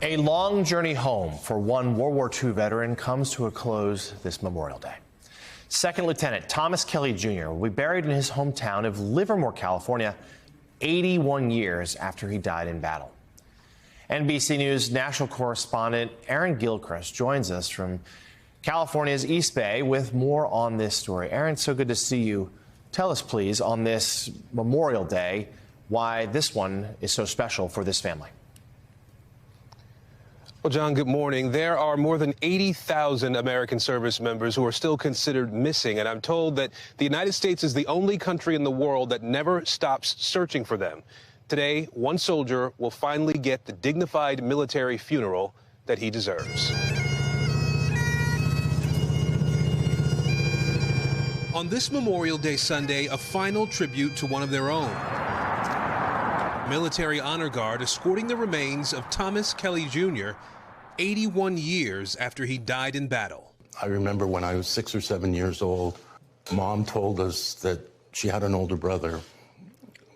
A long journey home for one World War II veteran comes to a close this Memorial Day. Second Lieutenant Thomas Kelly Jr. will be buried in his hometown of Livermore, California, 81 years after he died in battle. NBC News national correspondent Aaron Gilchrist joins us from California's East Bay with more on this story. Aaron, so good to see you. Tell us, please, on this Memorial Day, why this one is so special for this family. Well, John, good morning. There are more than 80,000 American service members who are still considered missing, and I'm told that the United States is the only country in the world that never stops searching for them. Today, one soldier will finally get the dignified military funeral that he deserves. On this Memorial Day Sunday, a final tribute to one of their own. Military honor guard escorting the remains of Thomas Kelly Jr. 81 years after he died in battle. I remember when I was 6 or 7 years old, Mom told us that she had an older brother,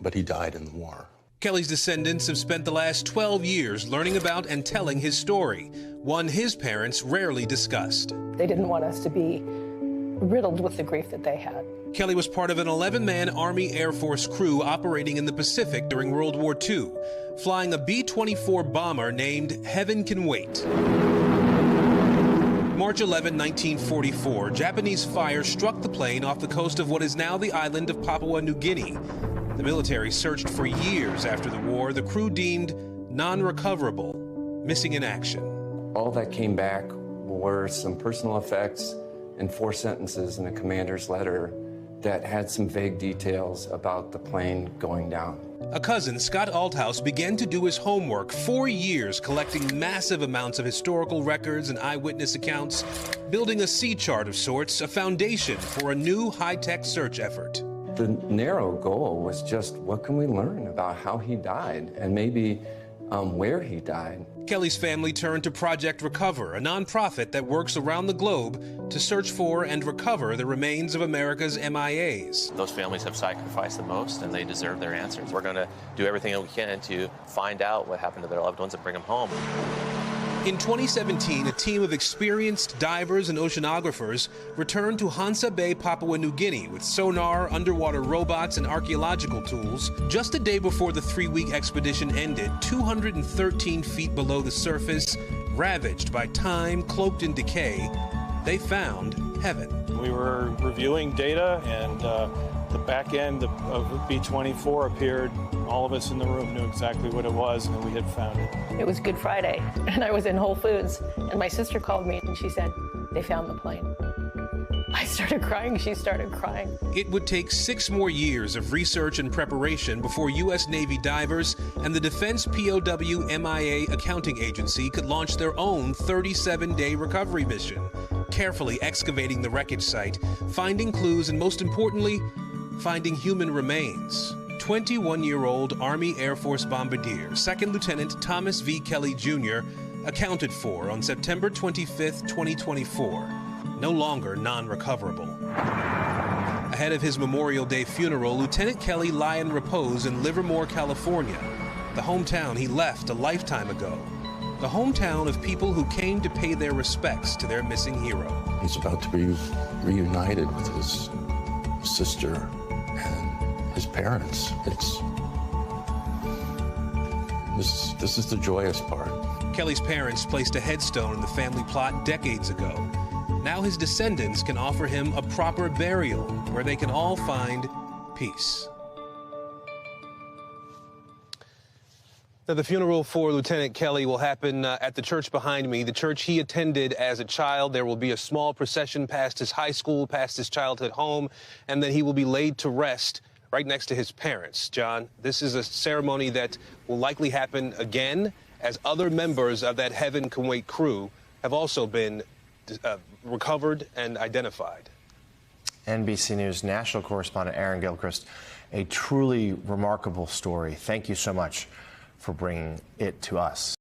but he died in the war. Kelly's descendants have spent the last 12 years learning about and telling his story, one his parents rarely discussed. They didn't want us to be riddled with the grief that they had. Kelly was part of an 11-man Army Air Force crew operating in the Pacific during World War II, flying a B-24 bomber named Heaven Can Wait. March 11, 1944, Japanese fire struck the plane off the coast of what is now the island of Papua New Guinea. The military searched for years after the war, the crew deemed non-recoverable, missing in action. All that came back were some personal effects and 4 sentences in a commander's letter that had some vague details about the plane going down. A cousin, Scott Althouse, began to do his homework, 4 years collecting massive amounts of historical records and eyewitness accounts, building a sea chart of sorts, a foundation for a new high-tech search effort. The narrow goal was just, what can we learn about how he died and maybe where he died? Kelly's family turned to Project Recover, a nonprofit that works around the globe to search for and recover the remains of America's MIAs. Those families have sacrificed the most, and they deserve their answers. We're going to do everything that we can to find out what happened to their loved ones and bring them home. In 2017, a team of experienced divers and oceanographers returned to Hansa Bay, Papua New Guinea with sonar, underwater robots, and archaeological tools. Just a day before the 3-week expedition ended, 213 feet below the surface, ravaged by time, cloaked in decay, they found heaven. We were reviewing data, and the back end of B-24 appeared. All of us in the room knew exactly what it was, and we had found it. It was Good Friday, and I was in Whole Foods, and my sister called me, and she said, they found the plane. I started crying, she started crying. It would take 6 more years of research and preparation before U.S. Navy divers and the Defense POW MIA Accounting Agency could launch their own 37-day recovery mission, carefully excavating the wreckage site, finding clues, and most importantly, finding human remains. 21-year-old Army Air Force bombardier, 2nd Lieutenant Thomas V. Kelly Jr., accounted for on September 25, 2024, no longer non-recoverable. Ahead of his Memorial Day funeral, Lieutenant Kelly lie in repose in Livermore, California, the hometown he left a lifetime ago, the hometown of people who came to pay their respects to their missing hero. He's about to be reunited with his sister and his parents. This is the joyous part. Kelly's parents placed a headstone in the family plot decades ago. Now his descendants can offer him a proper burial where they can all find peace. Now, the funeral for Lieutenant Kelly will happen at the church behind me, the church he attended as a child. There will be a small procession past his high school, past his childhood home, and then he will be laid to rest right next to his parents. John, this is a ceremony that will likely happen again, as other members of that Heaven Can Wait crew have also been recovered and identified. NBC News national correspondent Aaron Gilchrist, a truly remarkable story. Thank you so much for bringing it to us.